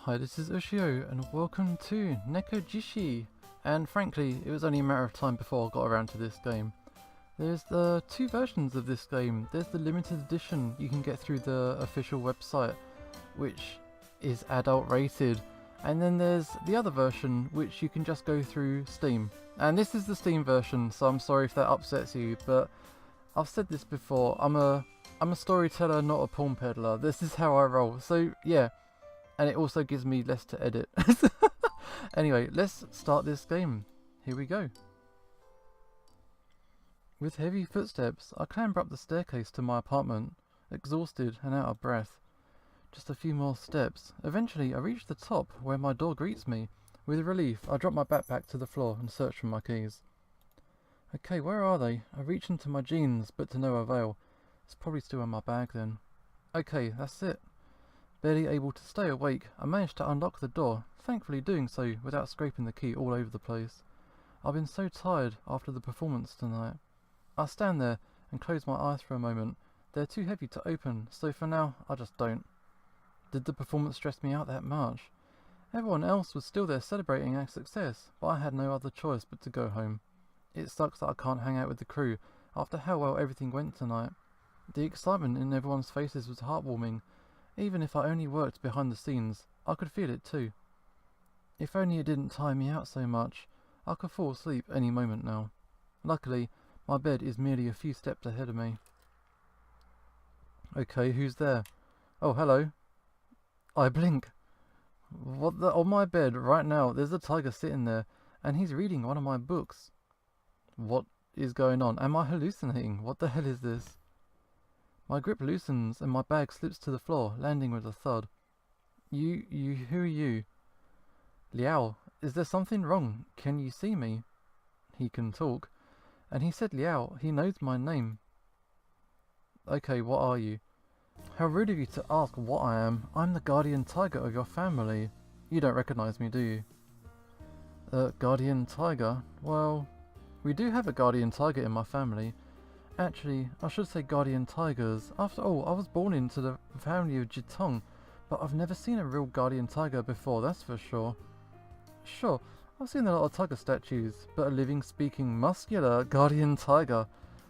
Hi, this is Ushio, and welcome to Nekojishi. And frankly, it was only a matter of time before I got around to this game. There's the two versions of this game. There's the limited edition you can get through the official website, which is adult rated. And then there's the other version, which you can just go through Steam. And this is the Steam version, so I'm sorry if that upsets you, but I've said this before, I'm a storyteller, not a porn peddler. This is how I roll, so yeah. And it also gives me less to edit. Anyway, let's start this game. Here we go. With heavy footsteps, I clamber up the staircase to my apartment, exhausted and out of breath. Just a few more steps. Eventually, I reach the top, where my door greets me. With relief, I drop my backpack to the floor and search for my keys. Okay, where are they? I reach into my jeans, but to no avail. It's probably still in my bag then. Okay, that's it. Barely able to stay awake, I managed to unlock the door, thankfully doing so without scraping the key all over the place. I've been so tired after the performance tonight. I stand there and close my eyes for a moment. They're too heavy to open, so for now, I just don't. Did the performance stress me out that much? Everyone else was still there celebrating our success, but I had no other choice but to go home. It sucks that I can't hang out with the crew after how well everything went tonight. The excitement in everyone's faces was heartwarming. Even if I only worked behind the scenes, I could feel it too. If only it didn't tire me out so much, I could fall asleep any moment now. Luckily, my bed is merely a few steps ahead of me. Okay, who's there? Oh, hello. I blink. What the? On my bed, right now, there's a tiger sitting there, and he's reading one of my books. What is going on? Am I hallucinating? What the hell is this? My grip loosens and my bag slips to the floor, landing with a thud. Who are you? Liao, is there something wrong? Can you see me? He can talk. And he said Liao, he knows my name. Okay, what are you? How rude of you to ask what I am. I'm the guardian tiger of your family. You don't recognize me, do you? Guardian tiger? Well, we do have a guardian tiger in my family. Actually, I should say guardian tigers. After all, I was born into the family of Jitong, but I've never seen a real guardian tiger before, that's for sure. Sure, I've seen a lot of tiger statues, but a living, speaking, muscular guardian tiger?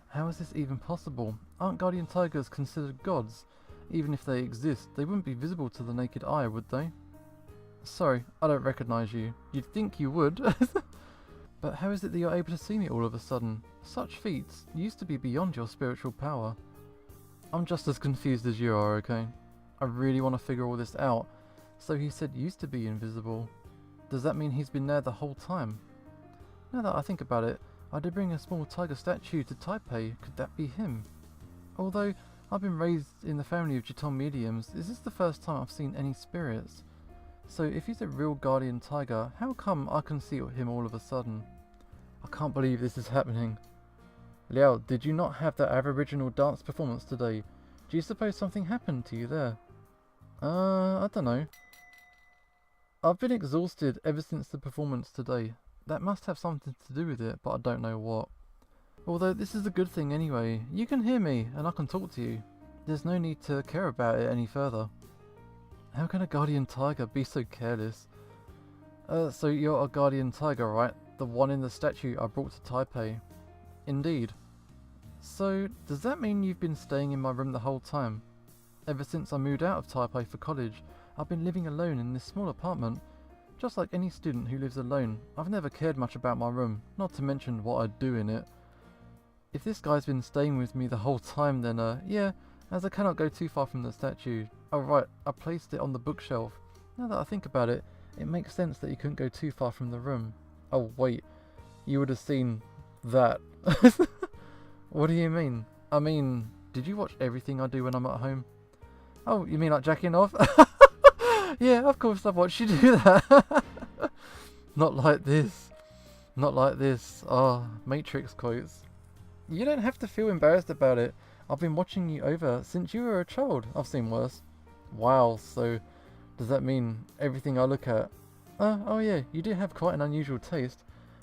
How is this even possible? Aren't guardian tigers considered gods? Even if they exist, they wouldn't be visible to the naked eye, would they? Sorry, I don't recognize you. You'd think you would. But how is it that you're able to see me all of a sudden? Such feats used to be beyond your spiritual power. I'm just as confused as you are, okay? I really want to figure all this out. So he said used to be invisible. Does that mean he's been there the whole time? Now that I think about it, I did bring a small tiger statue to Taipei. Could that be him? Although I've been raised in the family of Jitong mediums, is this the first time I've seen any spirits? So if he's a real guardian tiger, how come I can see him all of a sudden? I can't believe this is happening. Liao, did you not have that Aboriginal dance performance today? Do you suppose something happened to you there? I don't know. I've been exhausted ever since the performance today. That must have something to do with it, but I don't know what. Although this is a good thing anyway. You can hear me, and I can talk to you. There's no need to care about it any further. How can a guardian tiger be so careless? So you're a guardian tiger, right? The one in the statue I brought to Taipei. Indeed. So, does that mean you've been staying in my room the whole time? Ever since I moved out of Taipei for college, I've been living alone in this small apartment. Just like any student who lives alone, I've never cared much about my room, not to mention what I do in it. If this guy's been staying with me the whole time, then yeah, as I cannot go too far from the statue. Oh right, I placed it on the bookshelf. Now that I think about it, it makes sense that you couldn't go too far from the room. Oh wait, you would have seen that. What do you mean? I mean, did you watch everything I do when I'm at home? Oh, you mean like jacking off? Yeah, of course I've watched you do that. Not like this. Not like this. Ah, Matrix quotes. You don't have to feel embarrassed about it. I've been watching you over since you were a child. I've seen worse. Wow, so does that mean everything I look at? Oh yeah, you do have quite an unusual taste.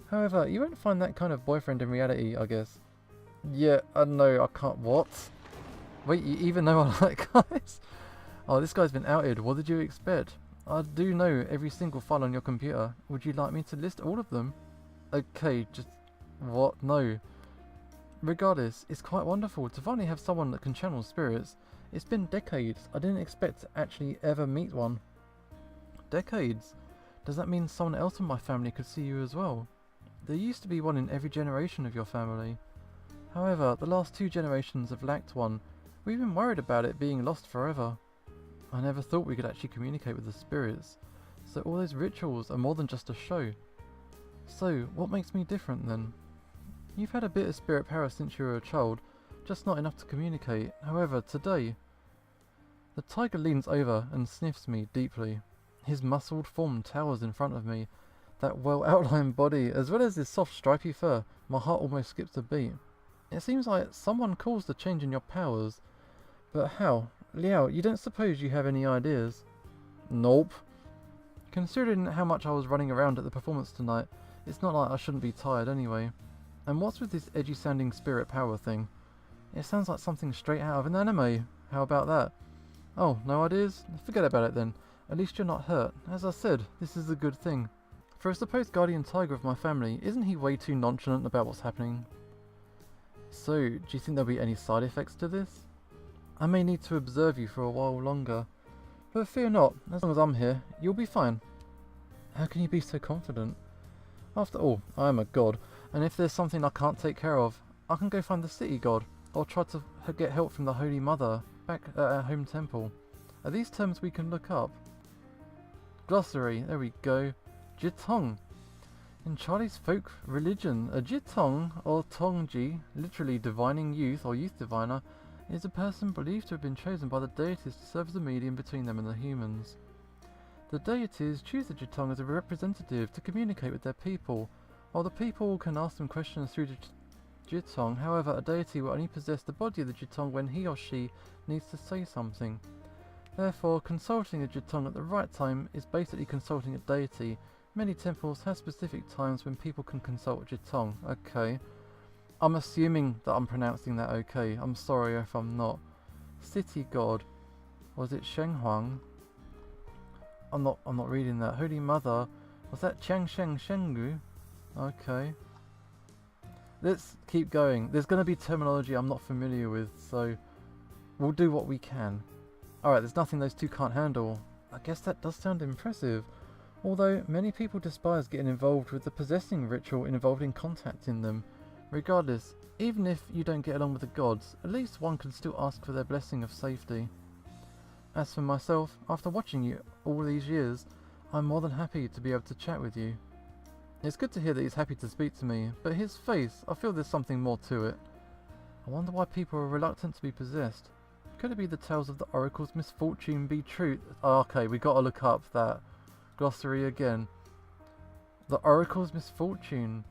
However, you won't find that kind of boyfriend in reality, I guess. Yeah, I know, I can't. What? Wait, you even know I like guys? Oh, this guy's been outed. What did you expect? I do know every single file on your computer. Would you like me to list all of them? Okay, just... what? No. Regardless, it's quite wonderful to finally have someone that can channel spirits. It's been decades. I didn't expect to actually ever meet one. Decades? Does that mean someone else in my family could see you as well? There used to be one in every generation of your family. However, the last 2 generations have lacked one. We've been worried about it being lost forever. I never thought we could actually communicate with the spirits. So all those rituals are more than just a show. So, what makes me different then? You've had a bit of spirit power since you were a child, just not enough to communicate. However, today... The tiger leans over and sniffs me deeply. His muscled form towers in front of me. That well-outlined body, as well as his soft stripy fur, my heart almost skips a beat. It seems like someone caused the change in your powers. But how? Liao, you don't suppose you have any ideas? Nope. Considering how much I was running around at the performance tonight, it's not like I shouldn't be tired anyway. And what's with this edgy sounding spirit power thing? It sounds like something straight out of an anime. How about that? Oh, no ideas? Forget about it then. At least you're not hurt. As I said, this is a good thing. For a supposed guardian tiger of my family, isn't he way too nonchalant about what's happening? So, do you think there'll be any side effects to this? I may need to observe you for a while longer. But fear not, as long as I'm here, you'll be fine. How can you be so confident? After all, I am a god, and if there's something I can't take care of, I can go find the city god, or try to get help from the Holy Mother back at our home temple. Are these terms we can look up? Glossary, there we go. Jitong. In Charlie's folk religion, a Jitong, or Tongji, literally divining youth or youth diviner, is a person believed to have been chosen by the deities to serve as a medium between them and the humans. The deities choose the Jitong as a representative to communicate with their people, while the people can ask them questions through the Jitong. However, a deity will only possess the body of the Jitong when he or she needs to say something. Therefore, consulting a Jitong at the right time is basically consulting a deity. Many temples have specific times when people can consult a Jitong. Okay. I'm assuming that I'm pronouncing that okay. I'm sorry if I'm not. City god. Was it Shenghuang? I'm not reading that. Holy Mother. Was that Chang Sheng Shengu? Okay. Let's keep going. There's going to be terminology I'm not familiar with, so we'll do what we can. Alright, there's nothing those two can't handle. I guess that does sound impressive. Although, many people despise getting involved with the possessing ritual involved in contacting them. Regardless, even if you don't get along with the gods, at least one can still ask for their blessing of safety. As for myself, after watching you all these years, I'm more than happy to be able to chat with you. It's good to hear that he's happy to speak to me, but his face, I feel there's something more to it. I wonder why people are reluctant to be possessed. Could it be the tales of the oracle's misfortune be true? Oh, okay, we gotta look up that glossary again. The oracle's misfortune.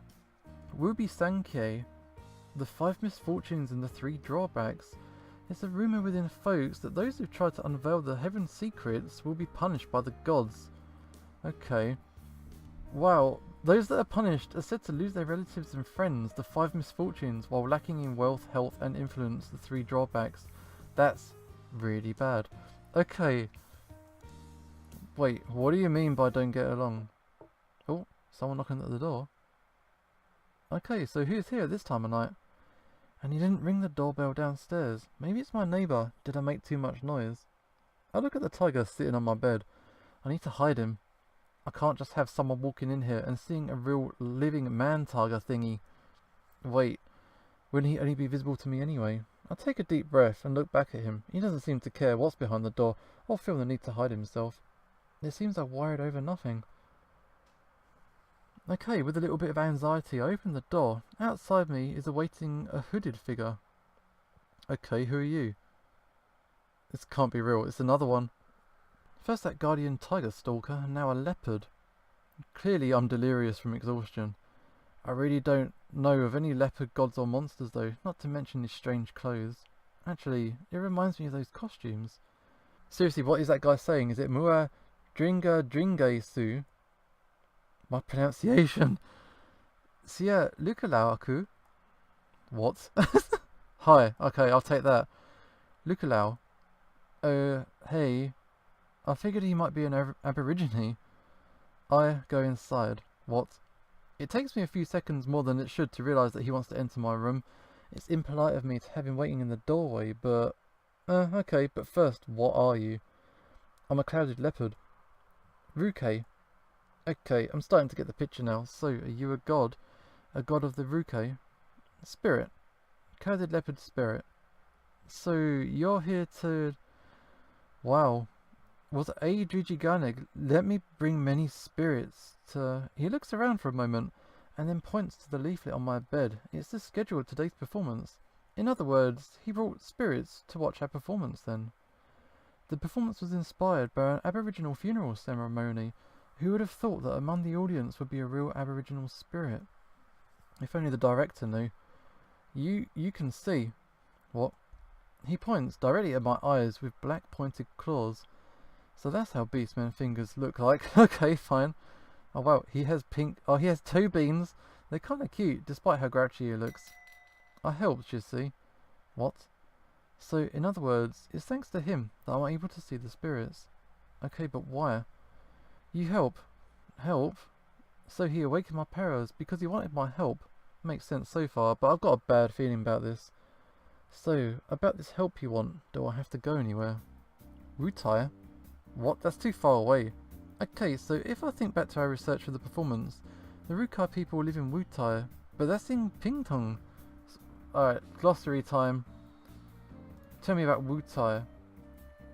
Wubi Sankei. The 5 misfortunes and the 3 drawbacks. It's a rumour within folks that those who try to unveil the heaven's secrets will be punished by the gods. Okay. Wow, those that are punished are said to lose their relatives and friends, the 5 misfortunes, while lacking in wealth, health and influence, the 3 drawbacks. That's really bad. Okay. Wait, what do you mean by don't get along? Oh, someone knocking at the door. Okay, so who's here this time of night? And you didn't ring the doorbell downstairs. Maybe it's my neighbour. Did I make too much noise? I look at the tiger sitting on my bed. I need to hide him. I can't just have someone walking in here and seeing a real living man tiger thingy. Wait, wouldn't he only be visible to me anyway? I take a deep breath and look back at him. He doesn't seem to care what's behind the door or feel the need to hide himself. It seems I've worried over nothing. Okay, with a little bit of anxiety, I open the door. Outside me is awaiting a hooded figure. Okay, who are you? This can't be real. It's another one. First that guardian tiger stalker, and now a leopard. Clearly I'm delirious from exhaustion. I really don't know of any leopard gods or monsters though, not to mention these strange clothes. Actually, it reminds me of those costumes. Seriously, what is that guy saying? Is it Mua Dringa My pronunciation. Sia Lukalauaku? What? Hi, okay, I'll take that. Lukalau. Oh, hey. I figured he might be an aborigine. I go inside. What? It takes me a few seconds more than it should to realise that he wants to enter my room. It's impolite of me to have him waiting in the doorway, but... okay, but first, what are you? I'm a Clouded Leopard. Ruke. Okay, I'm starting to get the picture now. So, are you a god? A god of the Ruke? Spirit. Clouded Leopard spirit. So, you're here to... Wow. Was Jujigane, let me bring many spirits to... He looks around for a moment, and then points to the leaflet on my bed. It's the schedule of today's performance. In other words, he brought spirits to watch our performance then. The performance was inspired by an Aboriginal funeral ceremony. Who would have thought that among the audience would be a real Aboriginal spirit? If only the director knew. You can see... What? He points directly at my eyes with black pointed claws. So that's how Beastman fingers look like. Okay, fine. Oh wow, he has pink... Oh, he has two beans. They're kind of cute, despite how grouchy he looks. I helped, you see. What? So, in other words, it's thanks to him that I'm able to see the spirits. Okay, but why? You help. Help? So he awakened my powers because he wanted my help. Makes sense so far, but I've got a bad feeling about this. So, about this help you want, do I have to go anywhere? Wutai? What? That's too far away. Okay, so if I think back to our research for the performance, the Rukai people live in Wutai, but that's in Pingtung. Alright, glossary time. Tell me about Wutai.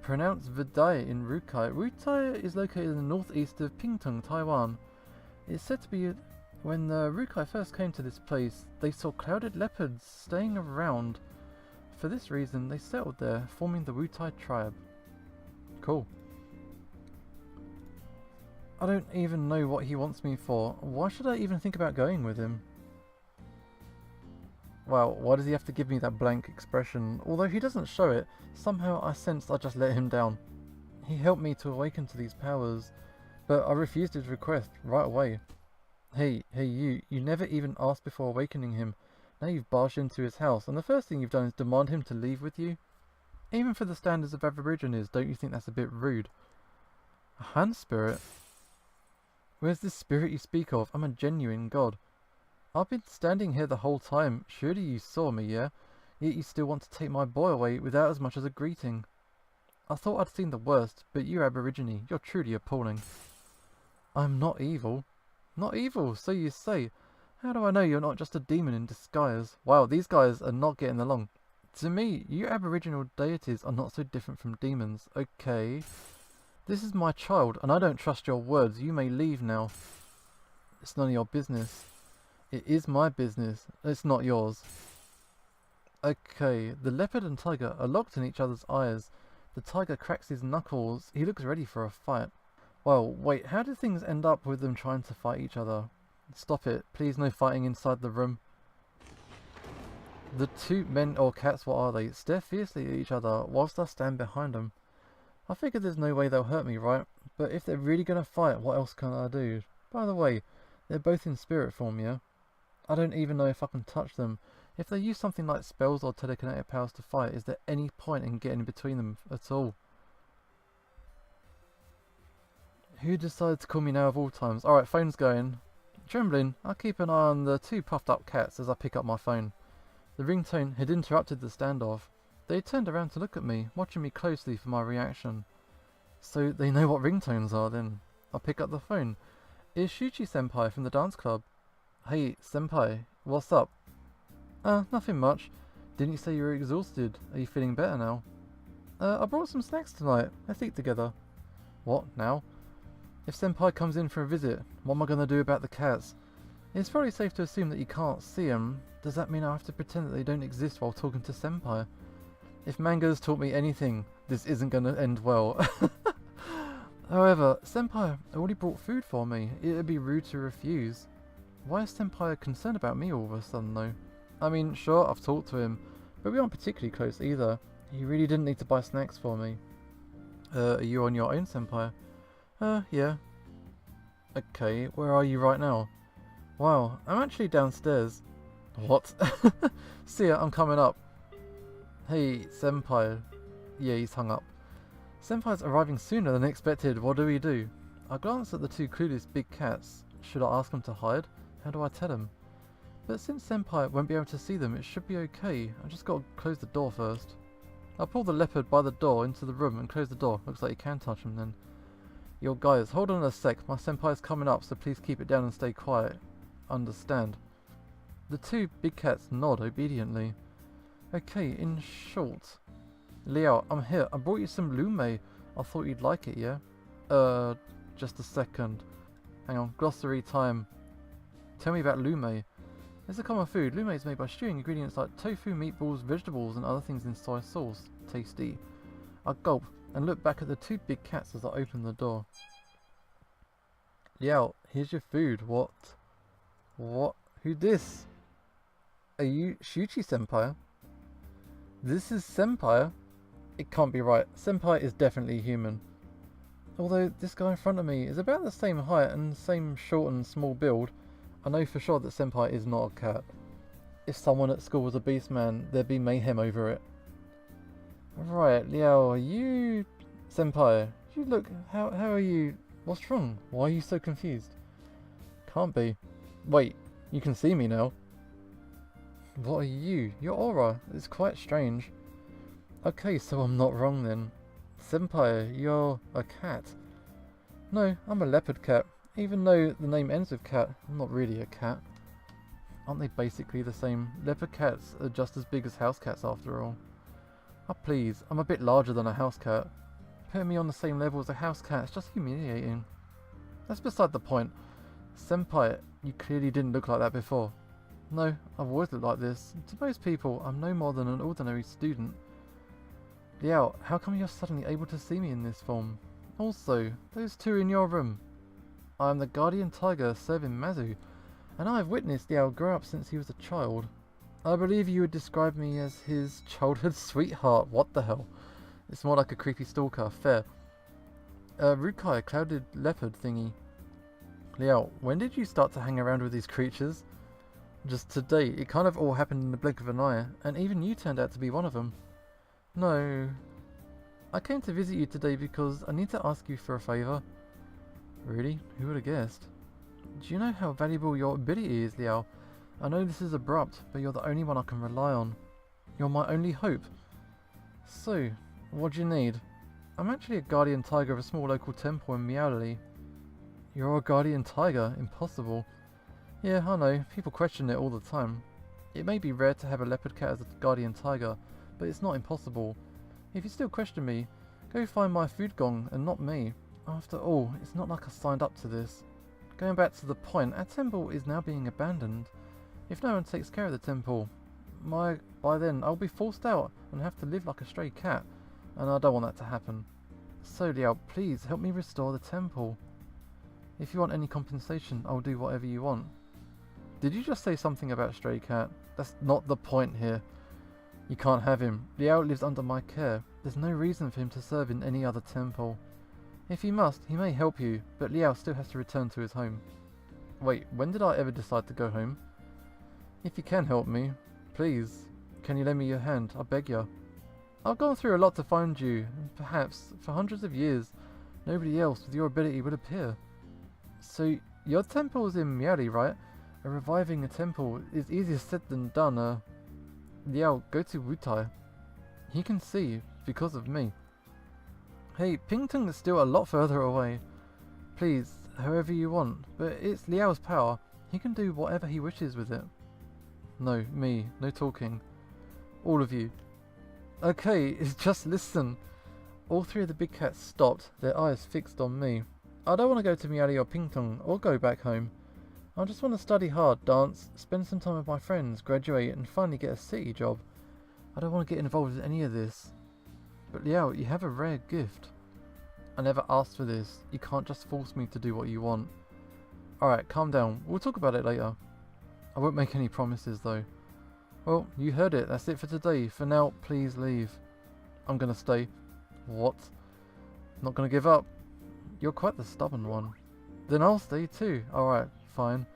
Pronounced Vidai in Rukai. Wutai is located in the northeast of Pingtung, Taiwan. It's said to be when the Rukai first came to this place, they saw clouded leopards staying around. For this reason, they settled there, forming the Wutai tribe. Cool. I don't even know what he wants me for. Why should I even think about going with him? Wow, why does he have to give me that blank expression? Although he doesn't show it, somehow I sense I just let him down. He helped me to awaken to these powers, but I refused his request right away. Hey you never even asked before awakening him. Now you've barged into his house, and the first thing you've done is demand him to leave with you? Even for the standards of Aborigines, don't you think that's a bit rude? A hand spirit? Where's this spirit you speak of? I'm a genuine god. I've been standing here the whole time. Surely you saw me, yeah? Yet you still want to take my boy away without as much as a greeting. I thought I'd seen the worst, but you Aborigine, you're truly appalling. I'm not evil. Not evil, so you say. How do I know you're not just a demon in disguise? Wow, these guys are not getting along. To me, you Aboriginal deities are not so different from demons. Okay. This is my child, and I don't trust your words. You may leave now. It's none of your business. It is my business. It's not yours. Okay, the leopard and tiger are locked in each other's eyes. The tiger cracks his knuckles. He looks ready for a fight. Well, wait, how did things end up with them trying to fight each other? Stop it. Please, no fighting inside the room. The two men or cats, what are they, stare fiercely at each other whilst I stand behind them. I figure there's no way they'll hurt me, right? But if they're really gonna fight, what else can I do? By the way, they're both in spirit form, yeah? I don't even know if I can touch them. If they use something like spells or telekinetic powers to fight, is there any point in getting between them at all? Who decided to call me now of all times? Alright, phone's going. Trembling, I keep an eye on the two puffed up cats as I pick up my phone. The ringtone had interrupted the standoff. They turned around to look at me, watching me closely for my reaction. So they know what ringtones are then. I pick up the phone. It's Shuchi Senpai from the dance club. Hey, Senpai, what's up? Nothing much. Didn't you say you were exhausted? Are you feeling better now? I brought some snacks tonight. Let's eat together. What, now? If Senpai comes in for a visit, what am I going to do about the cats? It's probably safe to assume that you can't see them. Does that mean I have to pretend that they don't exist while talking to Senpai? If manga's taught me anything, this isn't going to end well. However, Senpai already brought food for me. It would be rude to refuse. Why is Senpai concerned about me all of a sudden though? I mean, sure, I've talked to him, but we aren't particularly close either. He really didn't need to buy snacks for me. Are you on your own, Senpai? Yeah. Okay, where are you right now? Wow, I'm actually downstairs. What? See ya, I'm coming up. Hey, Senpai. Yeah, he's hung up. Senpai's arriving sooner than expected. What do we do? I glance at the two clueless big cats. Should I ask them to hide? How do I tell them? But since Senpai won't be able to see them, it should be okay. I just gotta close the door first. I'll pull the leopard by the door into the room and close the door. Looks like you can touch him then. Yo guys, hold on a sec. My senpai's coming up, so please keep it down and stay quiet. Understand. The two big cats nod obediently. Okay, in short. Liao, I'm here. I brought you some lume. I thought you'd like it, yeah? Just a second. Hang on, glossary time. Tell me about lume. It's a common food. Lume is made by stewing ingredients like tofu, meatballs, vegetables, and other things in soy sauce. Tasty. I gulp and look back at the two big cats as I open the door. Liao, here's your food. What? What? Who this? Are you Shuchi Senpai? This is Senpai? It can't be right. Senpai is definitely human. Although this guy in front of me is about the same height and same short and small build, I know for sure that Senpai is not a cat. If someone at school was a beast man, there'd be mayhem over it. Right, Liao, are you... Senpai, you look... How are you... What's wrong? Why are you so confused? Can't be. Wait, you can see me now. What are you? Your aura is quite strange. Okay, so I'm not wrong then. Senpai, you're a cat. No, I'm a leopard cat. Even though the name ends with cat, I'm not really a cat. Aren't they basically the same? Leopard cats are just as big as house cats after all. Oh please, I'm a bit larger than a house cat. Putting me on the same level as a house cat is just humiliating. That's beside the point. Senpai, you clearly didn't look like that before. No, I've always looked like this. To most people, I'm no more than an ordinary student. Liao, how come you're suddenly able to see me in this form? Also, those two in your room. I am the guardian tiger serving Mazu, and I have witnessed Liao grow up since he was a child. I believe you would describe me as his childhood sweetheart. What the hell? It's more like a creepy stalker. Fair. Rukai, Clouded Leopard thingy. Liao, when did you start to hang around with these creatures? Just today. It kind of all happened in the blink of an eye, and even you turned out to be one of them. No. I came to visit you today because I need to ask you for a favour. Really? Who would have guessed? Do you know how valuable your ability is, Liao? I know this is abrupt, but you're the only one I can rely on. You're my only hope. So, what do you need? I'm actually a guardian tiger of a small local temple in Meowley. You're a guardian tiger? Impossible. Yeah, I know. People question it all the time. It may be rare to have a leopard cat as a guardian tiger, but it's not impossible. If you still question me, go find my food gong and not me. After all, it's not like I signed up to this. Going back to the point, our temple is now being abandoned. If no one takes care of the temple, by then I'll be forced out and have to live like a stray cat, and I don't want that to happen. So Liao, please help me restore the temple. If you want any compensation, I'll do whatever you want. Did you just say something about stray cat? That's not the point here. You can't have him. Liao lives under my care. There's no reason for him to serve in any other temple. If he must, he may help you, but Liao still has to return to his home. Wait, when did I ever decide to go home? If you can help me, please, can you lend me your hand? I beg you. I've gone through a lot to find you, and perhaps, for hundreds of years, nobody else with your ability would appear. So, your temple is in Meowley, right? Reviving a temple is easier said than done. Liao, go to Wutai. He can see, because of me. Hey, Pingtung is still a lot further away. Please, however you want, but it's Liao's power. He can do whatever he wishes with it. No, me. No talking. All of you. Okay, just listen. All three of the big cats stopped, their eyes fixed on me. I don't want to go to Miali or Pingtung or go back home. I just want to study hard, dance, spend some time with my friends, graduate, and finally get a city job. I don't want to get involved in any of this. But Liao, you have a rare gift. I never asked for this. You can't just force me to do what you want. Alright, calm down. We'll talk about it later. I won't make any promises though. Well, you heard it. That's it for today. For now, please leave. I'm gonna stay. What? Not gonna give up? You're quite the stubborn one. Then I'll stay too. Alright, fine.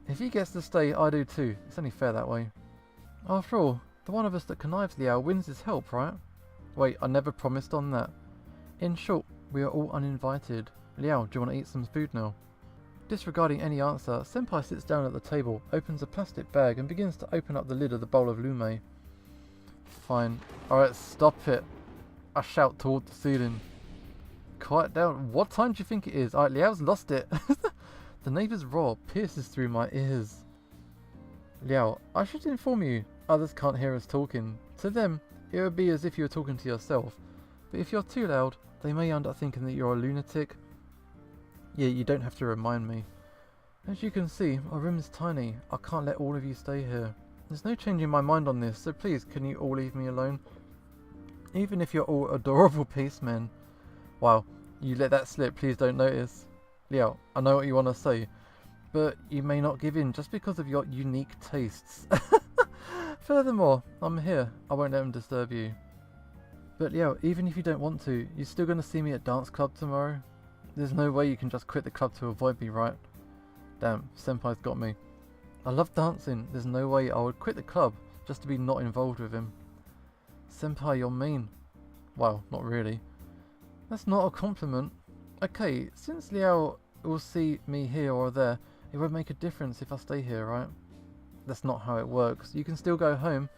If he gets to stay, I do too. It's only fair that way. After all, the one of us that connives Liao wins his help, right? Wait, I never promised on that. In short, we are all uninvited. Liao, do you want to eat some food now? Disregarding any answer, Senpai sits down at the table, opens a plastic bag and begins to open up the lid of the bowl of lume. Fine. Alright, stop it. I shout toward the ceiling. Quiet down. What time do you think it is? Alright, Liao's lost it. The neighbour's roar pierces through my ears. Liao, I should inform you, others can't hear us talking. To them, it would be as if you were talking to yourself. But if you're too loud, they may end up thinking that you're a lunatic. Yeah, you don't have to remind me. As you can see, our room is tiny. I can't let all of you stay here. There's no changing my mind on this, so please, can you all leave me alone? Even if you're all adorable policemen. Wow, you let that slip, please don't notice. Liao, I know what you want to say, but you may not give in just because of your unique tastes. Furthermore, I'm here. I won't let them disturb you. But Liao, even if you don't want to, you're still going to see me at dance club tomorrow? There's no way you can just quit the club to avoid me, right? Damn, Senpai's got me. I love dancing. There's no way I would quit the club just to be not involved with him. Senpai, you're mean. Well, not really. That's not a compliment. Okay, since Liao will see me here or there, it won't make a difference if I stay here, right? That's not how it works. You can still go home,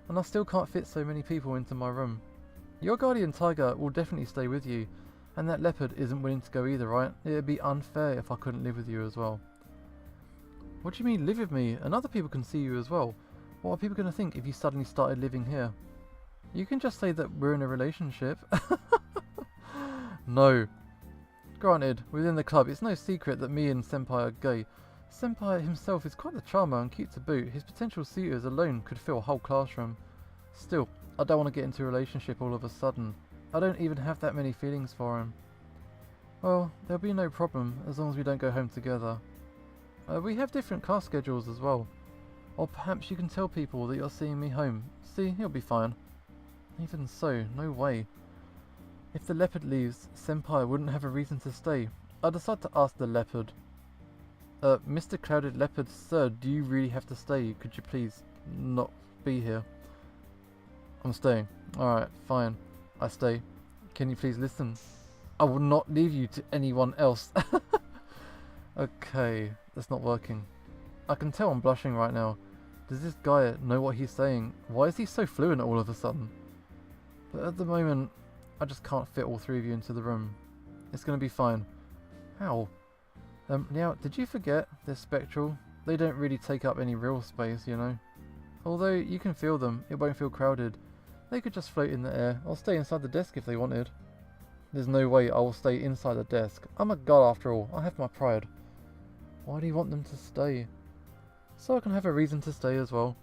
and I still can't fit so many people into my room. Your guardian tiger will definitely stay with you, and that leopard isn't willing to go either, right? It'd be unfair if I couldn't live with you as well. What do you mean, live with me? And other people can see you as well. What are people going to think if you suddenly started living here? You can just say that we're in a relationship. No. Granted, within the club, it's no secret that me and Senpai are gay. Senpai himself is quite the charmer and cute to boot. His potential suitors alone could fill a whole classroom. Still, I don't want to get into a relationship all of a sudden. I don't even have that many feelings for him. Well, there'll be no problem as long as we don't go home together. We have different class schedules as well. Or perhaps you can tell people that you're seeing me home. See, he'll be fine. Even so, no way. If the leopard leaves, Senpai wouldn't have a reason to stay. I decide to ask the leopard. Mr. Clouded Leopard, sir, do you really have to stay? Could you please not be here? I'm staying. Alright, fine. I stay. Can you please listen? I will not leave you to anyone else. Okay, that's not working. I can tell I'm blushing right now. Does this guy know what he's saying? Why is he so fluent all of a sudden? But at the moment, I just can't fit all three of you into the room. It's gonna be fine. How? Now, did you forget they're spectral? They don't really take up any real space, you know. Although you can feel them, it won't feel crowded. They could just float in the air, or stay inside the desk if they wanted. There's no way I will stay inside the desk. I'm a god after all, I have my pride. Why do you want them to stay? So I can have a reason to stay as well.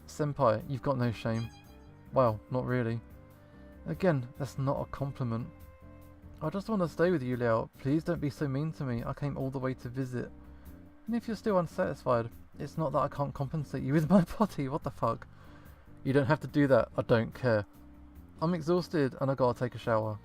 Senpai, you've got no shame. Well, not really. Again, that's not a compliment. I just want to stay with you, Liao. Please don't be so mean to me. I came all the way to visit. And if you're still unsatisfied, it's not that I can't compensate you with my body. What the fuck? You don't have to do that. I don't care. I'm exhausted and I gotta take a shower.